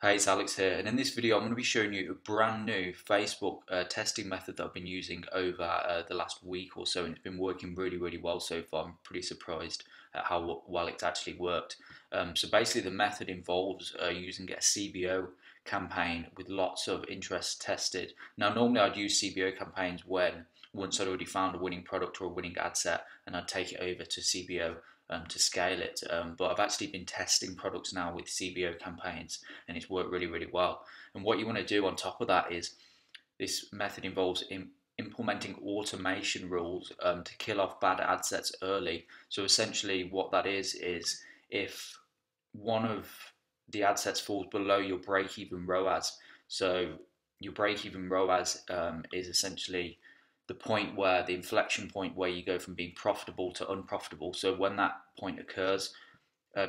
Hey, it's Alex here, and in this video I'm going to be showing you a brand new Facebook testing method that I've been using over the last week or so, and it's been working really well so far. I'm pretty surprised at how well it's actually worked. So basically the method involves using a CBO campaign with lots of interest tested. Now normally I'd use CBO campaigns when once I'd already found a winning product or a winning ad set, and I'd take it over to CBO to scale it. But I've actually been testing products now with CBO campaigns, and it's worked really well. And what you want to do on top of that is this method involves implementing automation rules to kill off bad ad sets early. So essentially what that is if one of the ad sets falls below your break-even ROAS, so your break-even ROAS is essentially the point where the inflection point where you go from being profitable to unprofitable. So when that point occurs,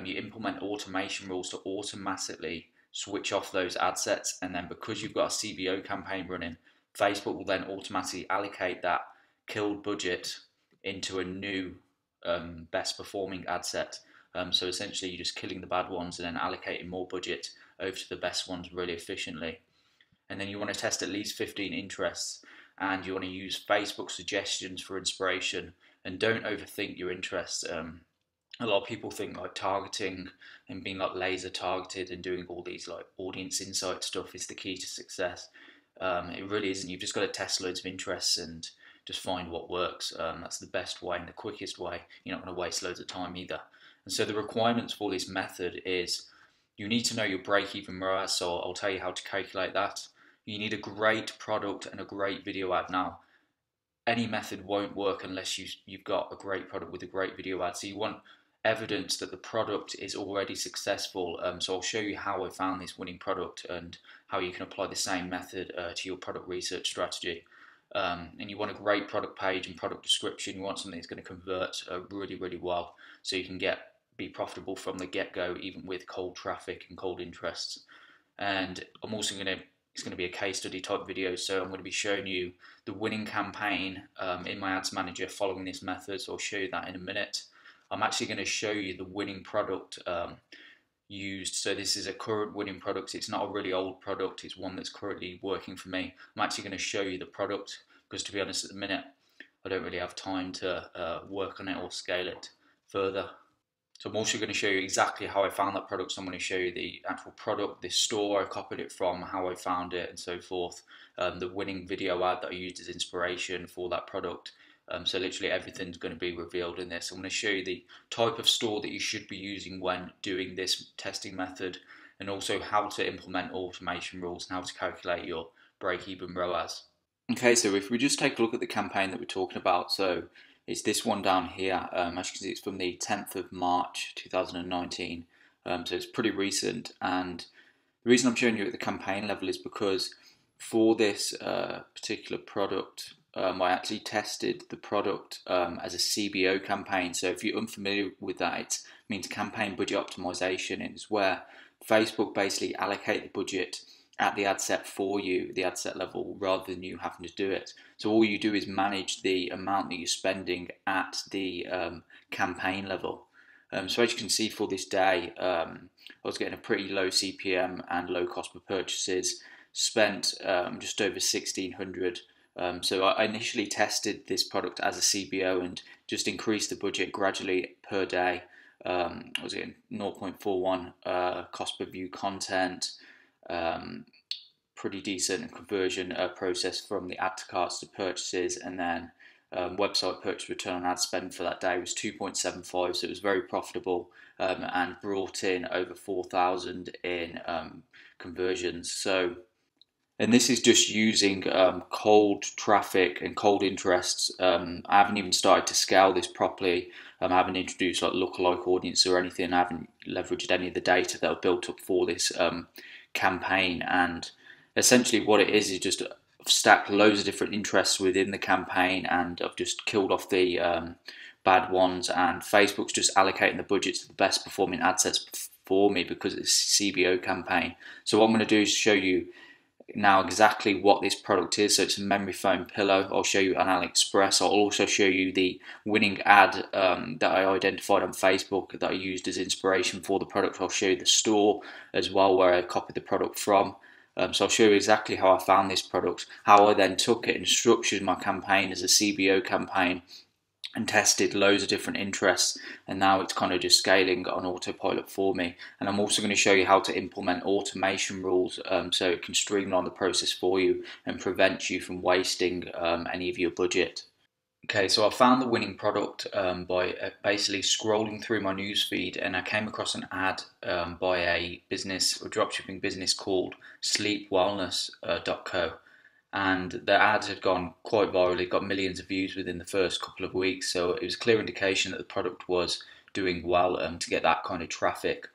you implement automation rules to automatically switch off those ad sets, and then because you've got a CBO campaign running, Facebook will then automatically allocate that killed budget into a new best performing ad set. So essentially you're just killing the bad ones and then allocating more budget over to the best ones really efficiently. And then you want to test at least 15 interests, and you want to use Facebook suggestions for inspiration, and don't overthink your interests. A lot of people think like targeting and being like laser targeted and doing all these like audience insight stuff is the key to success. It really isn't. You've just got to test loads of interests and just find what works. That's the best way and the quickest way. You're not going to waste loads of time either. And so the requirements for this method is you need to know your break-even ROAS, so I'll tell you how to calculate that. You need a great product and a great video ad. Now, any method won't work unless you've got a great product with a great video ad. So you want evidence that the product is already successful. So I'll show you how I found this winning product and how you can apply the same method to your product research strategy. And you want a great product page and product description. You want something that's going to convert really well, so you can be profitable from the get-go, even with cold traffic and cold interests. And I'm also it's going to be a case study type video, so I'm going to be showing you the winning campaign in my ads manager following this method, so I'll show you that in a minute. I'm actually going to show you the winning product used. So this is a current winning product. It's not a really old product, it's one that's currently working for me. I'm actually going to show you the product because, to be honest, at the minute I don't really have time to work on it or scale it further. So I'm also going to show you exactly how I found that product. So I'm going to show you the actual product, this store I copied it from, how I found it and so forth, the winning video ad that I used as inspiration for that product. So literally everything's going to be revealed in this. I'm going to show you the type of store that you should be using when doing this testing method, and also how to implement automation rules and how to calculate your break-even ROAS. Okay, so if we just take a look at the campaign that we're talking about, so it's this one down here. As you can see, it's from the 10th of March 2019, so it's pretty recent. And the reason I'm showing you at the campaign level is because for this particular product, I actually tested the product as a CBO campaign. So if you're unfamiliar with that, it means campaign budget optimization, and it's where Facebook basically allocate the budget at the ad set for you, the ad set level, rather than you having to do it. So all you do is manage the amount that you're spending at the campaign level. So as you can see, for this day, I was getting a pretty low CPM and low cost per purchases, spent just over 1,600. So I initially tested this product as a CBO and just increased the budget gradually per day. I was getting 0.41 cost per view content, pretty decent conversion process from the add to carts to purchases, and then website purchase return on ad spend for that day was 2.75, so it was very profitable and brought in over 4,000 in conversions. And this is just using cold traffic and cold interests. I haven't even started to scale this properly. I haven't introduced like lookalike audience or anything. I haven't leveraged any of the data that I've built up for this campaign. And essentially what it is just stacked loads of different interests within the campaign, and I've just killed off the bad ones, and Facebook's just allocating the budget to the best performing ad sets for me because it's a CBO campaign. So what I'm going to do is show you now exactly what this product is. So it's a memory foam pillow. I'll show you on AliExpress. I'll also show you the winning ad that I identified on Facebook that I used as inspiration for the product. I'll show you the store as well where I copied the product from. So I'll show you exactly how I found this product, how I then took it and structured my campaign as a CBO campaign and tested loads of different interests, and now it's kind of just scaling on autopilot for me. And I'm also going to show you how to implement automation rules so it can streamline the process for you and prevent you from wasting any of your budget. Okay, so I found the winning product by basically scrolling through my newsfeed, and I came across an ad by a business or dropshipping business called sleepwellness.co. And the ads had gone quite viral. It got millions of views within the first couple of weeks, so it was a clear indication that the product was doing well to get that kind of traffic.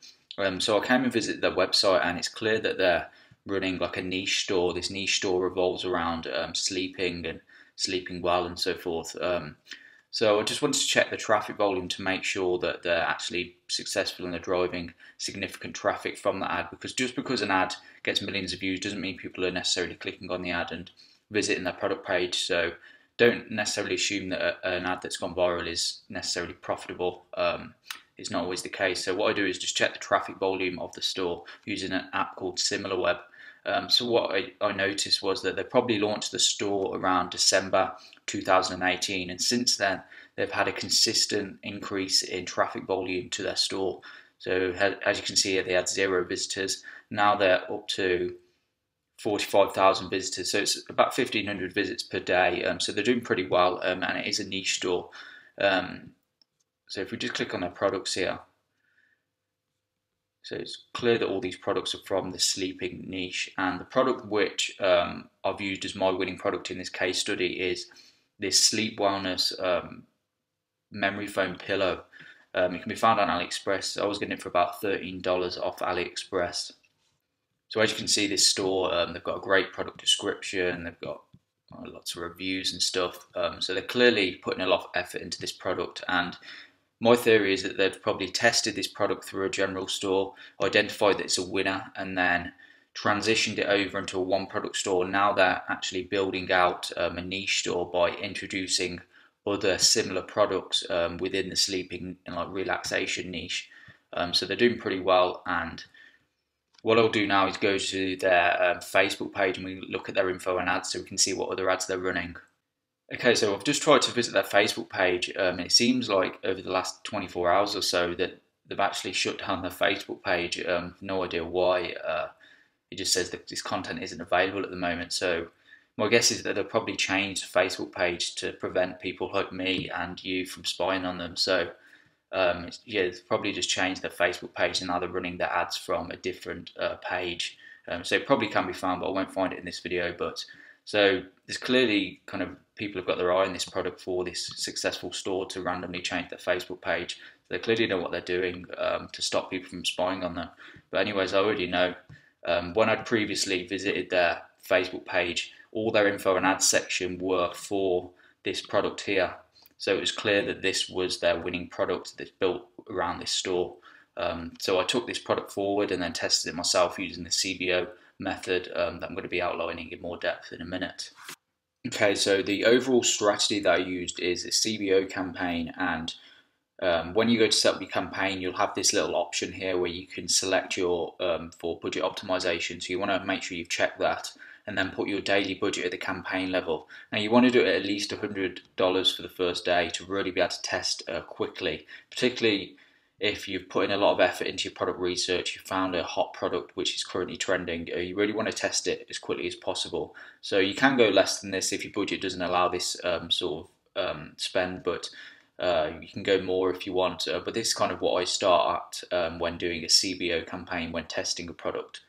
So I came and visited their website, and it's clear that they're running like a niche store. This niche store revolves around sleeping and sleeping well and so forth. So I just wanted to check the traffic volume to make sure that they're actually successful and they're driving significant traffic from the ad, because just because an ad gets millions of views doesn't mean people are necessarily clicking on the ad and visiting their product page. So don't necessarily assume that an ad that's gone viral is necessarily profitable. It's not always the case. So what I do is just check the traffic volume of the store using an app called SimilarWeb. So what I noticed was that they probably launched the store around December 2018, and since then they've had a consistent increase in traffic volume to their store. So as you can see here, they had 0 visitors. Now they're up to 45,000 visitors, so it's about 1,500 visits per day. So they're doing pretty well, and it is a niche store. So if we just click on their products here, so it's clear that all these products are from the sleeping niche, and the product which I've used as my winning product in this case study is this sleep wellness memory foam pillow. It can be found on AliExpress. I was getting it for about $13 off AliExpress. So as you can see, this store, they've got a great product description, they've got lots of reviews and stuff. So they're clearly putting a lot of effort into this product, and my theory is that they've probably tested this product through a general store, identified that it's a winner, and then transitioned it over into a one product store. Now they're actually building out a niche store by introducing other similar products within the sleeping and like relaxation niche. So they're doing pretty well, and what I'll do now is go to their Facebook page and we look at their info and ads so we can see what other ads they're running. Okay, so I've just tried to visit their Facebook page, and it seems like over the last 24 hours or so that they've actually shut down their Facebook page. No idea why. It just says that this content isn't available at the moment. So my guess is that they'll probably change the Facebook page to prevent people like me and you from spying on them. So yeah, they've probably just changed their Facebook page, and now they're running their ads from a different page. So it probably can be found, but I won't find it in this video. But so there's clearly kind of people have got their eye on this product for this successful store to randomly change their Facebook page. They clearly know what they're doing to stop people from spying on them. But anyways, I already know. When I'd previously visited their Facebook page, all their info and ads section were for this product here. So it was clear that this was their winning product that's built around this store. So I took this product forward and then tested it myself using the CBO method that I'm going to be outlining in more depth in a minute. Okay, so the overall strategy that I used is a CBO campaign, and when you go to set up your campaign, you'll have this little option here where you can select your for budget optimization. So you want to make sure you've checked that, and then put your daily budget at the campaign level. Now you want to do it at least $100 for the first day to really be able to test quickly, particularly if you've put in a lot of effort into your product research, you found a hot product which is currently trending, you really want to test it as quickly as possible. So you can go less than this if your budget doesn't allow this sort of spend, but you can go more if you want. But this is kind of what I start at when doing a CBO campaign, when testing a product.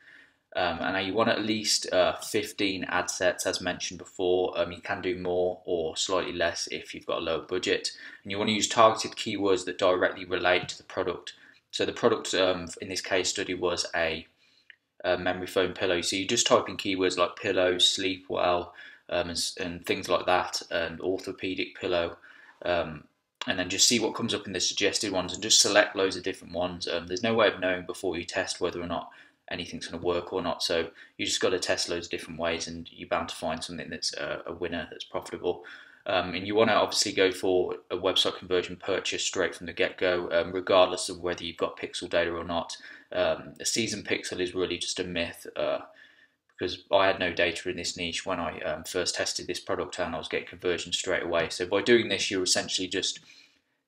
And you want at least 15 ad sets, as mentioned before. You can do more or slightly less if you've got a lower budget. And you want to use targeted keywords that directly relate to the product. So the product in this case study was a memory foam pillow. So you just type in keywords like pillow, sleep well, and things like that, and orthopedic pillow. And then just see what comes up in the suggested ones and just select loads of different ones. There's no way of knowing before you test whether or not anything's going to work or not. So you just got to test loads of different ways, and you're bound to find something that's a winner, that's profitable. And you want to obviously go for a website conversion purchase straight from the get-go, regardless of whether you've got pixel data or not. A season pixel is really just a myth, because I had no data in this niche when I first tested this product, and I was getting conversions straight away. So by doing this, you're essentially just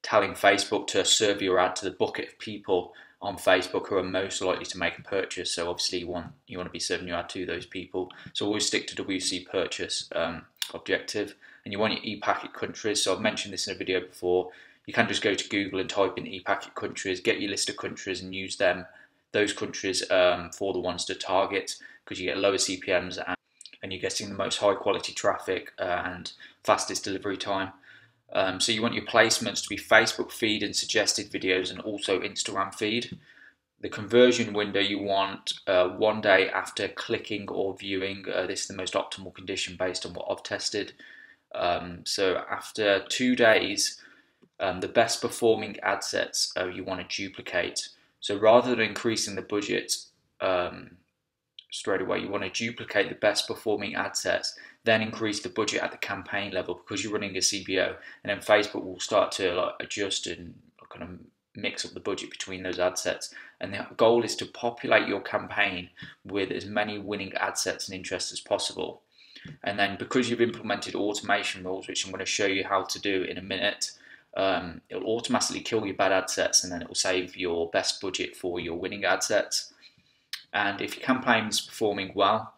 telling Facebook to serve your ad to the bucket of people on Facebook who are most likely to make a purchase. So obviously you want to be serving your ad to those people. So always stick to WC purchase objective, and you want your e-packet countries. So I've mentioned this in a video before. You can just go to Google and type in e-packet countries, get your list of countries, and use those countries for the ones to target, because you get lower CPMs and you're getting the most high quality traffic and fastest delivery time. So you want your placements to be Facebook feed and suggested videos, and also Instagram feed. The conversion window you want 1 day after clicking or viewing. This is the most optimal condition based on what I've tested. So after 2 days, the best performing ad sets you want to duplicate. So rather than increasing the budget straight away, you want to duplicate the best performing ad sets, then increase the budget at the campaign level, because you're running a CBO, and then Facebook will start to adjust and kind of mix up the budget between those ad sets. And the goal is to populate your campaign with as many winning ad sets and interests as possible. And then because you've implemented automation rules, which I'm going to show you how to do in a minute, it'll automatically kill your bad ad sets, and then it will save your best budget for your winning ad sets. And if your campaign is performing well,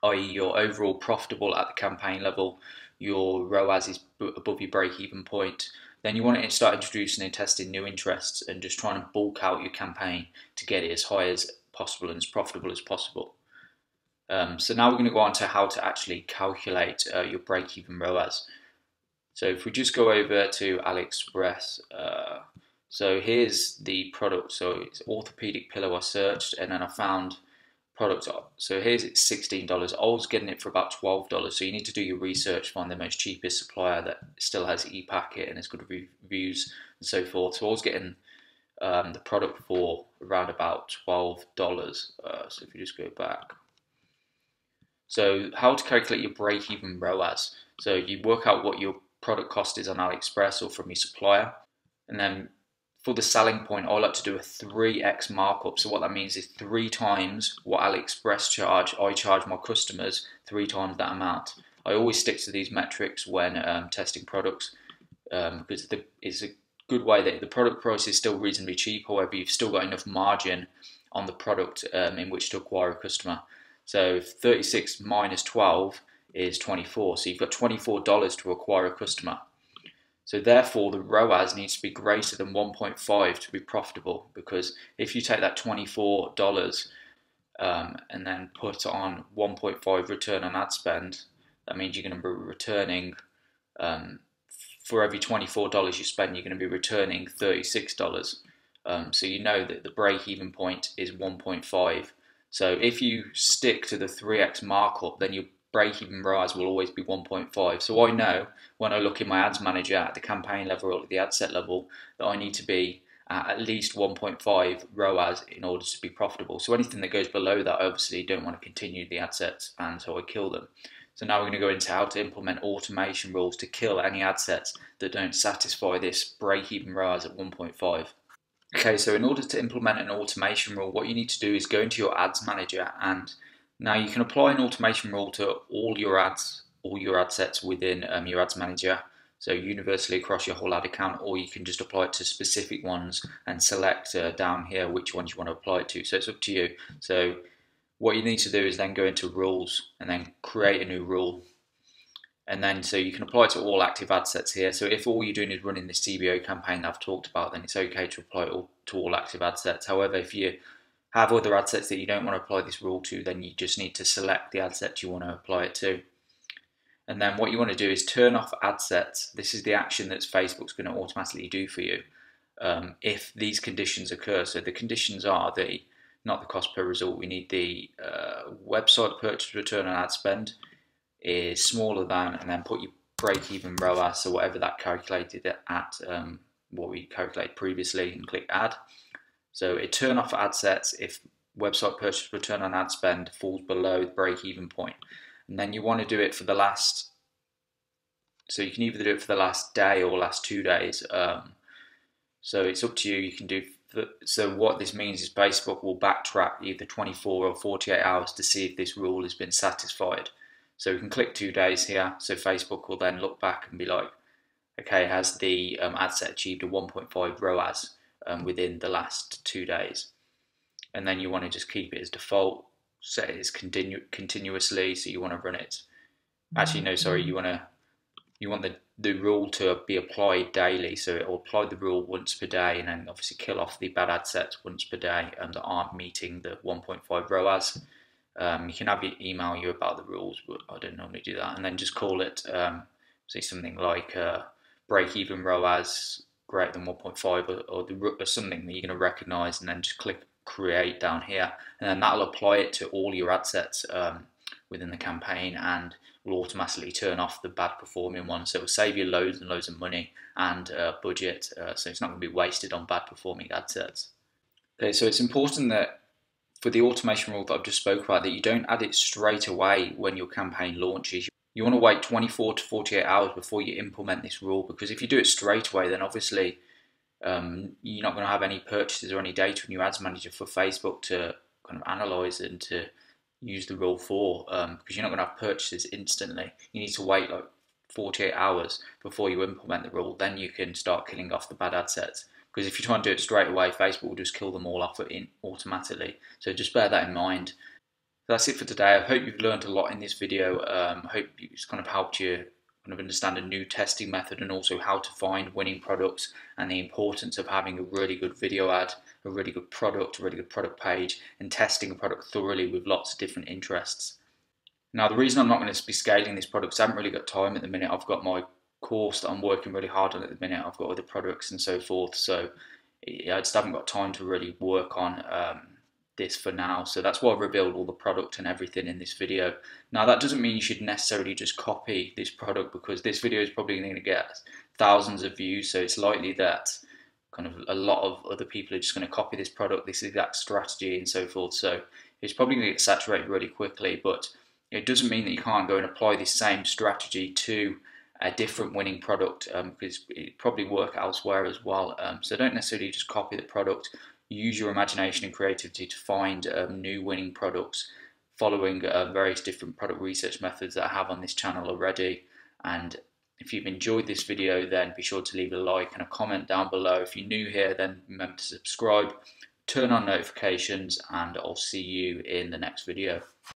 i.e. you're overall profitable at the campaign level, your ROAS is above your break-even point, then you want to start introducing and testing new interests and just trying to bulk out your campaign to get it as high as possible and as profitable as possible. So now we're going to go on to how to actually calculate your break-even ROAS. So if we just go over to AliExpress, so here's the product. So it's orthopedic pillow I searched, and then I found product. So here's it, $16. I was getting it for about $12. So you need to do your research, find the most cheapest supplier that still has e-packet and has good reviews and so forth. So I was getting the product for around about $12. So if you just go back. So how to calculate your break-even ROAS. So you work out what your product cost is on AliExpress or from your supplier, and then for the selling point, I like to do a 3x markup. So what that means is 3 times what AliExpress charge, I charge my customers 3 times that amount. I always stick to these metrics when testing products, because it's a good way that the product price is still reasonably cheap. However, you've still got enough margin on the product in which to acquire a customer. So 36 minus 12 is 24. So you've got $24 to acquire a customer. So therefore, the ROAS needs to be greater than 1.5 to be profitable, because if you take that $24 and then put on 1.5 return on ad spend, that means you're going to be returning, for every $24 you spend, you're going to be returning $36. So you know that the break-even point is 1.5. So if you stick to the 3x markup, then your break-even ROAS will always be 1.5. So I know when I look in my ads manager at the campaign level or at the ad set level that I need to be at least 1.5 ROAS in order to be profitable. So anything that goes below that, I obviously don't want to continue the ad sets, and so I kill them. So now we're going to go into how to implement automation rules to kill any ad sets that don't satisfy this break-even ROAS at 1.5. Okay, so in order to implement an automation rule, what you need to do is go into your ads manager, and now you can apply an automation rule to all your ads, all your ad sets within your ads manager, so universally across your whole ad account, or you can just apply it to specific ones and select down here which ones you want to apply it to. So it's up to you. So what you need to do is then go into rules and then create a new rule. And then so you can apply it to all active ad sets here. So if all you're doing is running the CBO campaign that I've talked about, then it's okay to apply it to all active ad sets. However, if you have other ad sets that you don't want to apply this rule to, then you just need to select the ad set you want to apply it to. And then what you want to do is turn off ad sets. This is the action that Facebook's going to automatically do for you if these conditions occur. So the conditions are not the cost per result. We need the website purchase return on ad spend is smaller than, and then put your break-even ROAS, so whatever that calculated at what we calculated previously, and click add. So it turn off ad sets if website purchase return on ad spend falls below the break-even point. And then you want to do it for the last, so you can either do it for the last day or last 2 days. So it's up to you. You can do, so what this means is Facebook will backtrack either 24 or 48 hours to see if this rule has been satisfied. So we can click 2 days here. So Facebook will then look back and be like, okay, has the ad set achieved a 1.5 ROAS within the last 2 days? And then you want to just keep it as default, set it as continuously. So you want to run it. Actually, no, sorry, you want the rule to be applied daily, so it will apply the rule once per day, and then obviously kill off the bad ad sets once per day that aren't meeting the 1.5 ROAS. You can have it email you about the rules, but I don't normally do that. And then just call it, say something like break-even ROAS greater than 1.5, or something that you're going to recognize, and then just click create down here, and then that'll apply it to all your ad sets within the campaign, and will automatically turn off the bad performing ones. So it will save you loads and loads of money and budget, so it's not going to be wasted on bad performing ad sets. Okay, so it's important that for the automation rule that I've just spoke about, that you don't add it straight away when your campaign launches. You want to wait 24 to 48 hours before you implement this rule, because if you do it straight away, then obviously you're not going to have any purchases or any data in your ads manager for Facebook to kind of analyze and to use the rule for, because you're not going to have purchases instantly. You need to wait like 48 hours before you implement the rule. Then you can start killing off the bad ad sets, because if you try and do it straight away, Facebook will just kill them all off automatically. So just bear that in mind. That's it for today. I hope you've learned a lot in this video. I hope it's kind of helped you kind of understand a new testing method, and also how to find winning products, and the importance of having a really good video ad, a really good product page, and testing a product thoroughly with lots of different interests. Now, the reason I'm not going to be scaling this product is I haven't really got time at the minute. I've got my course that I'm working really hard on at the minute. I've got other products and so forth. So I just haven't got time to really work on this for now. So that's why I've revealed all the product and everything in this video. Now, that doesn't mean you should necessarily just copy this product, because this video is probably going to get thousands of views. So it's likely that kind of a lot of other people are just going to copy this product, this exact strategy and so forth. So it's probably going to get saturated really quickly, but it doesn't mean that you can't go and apply this same strategy to a different winning product, because it probably work elsewhere as well. So don't necessarily just copy the product. Use your imagination and creativity to find new winning products, following various different product research methods that I have on this channel already. And if you've enjoyed this video, then be sure to leave a like and a comment down below. If you're new here, then remember to subscribe, turn on notifications, and I'll see you in the next video.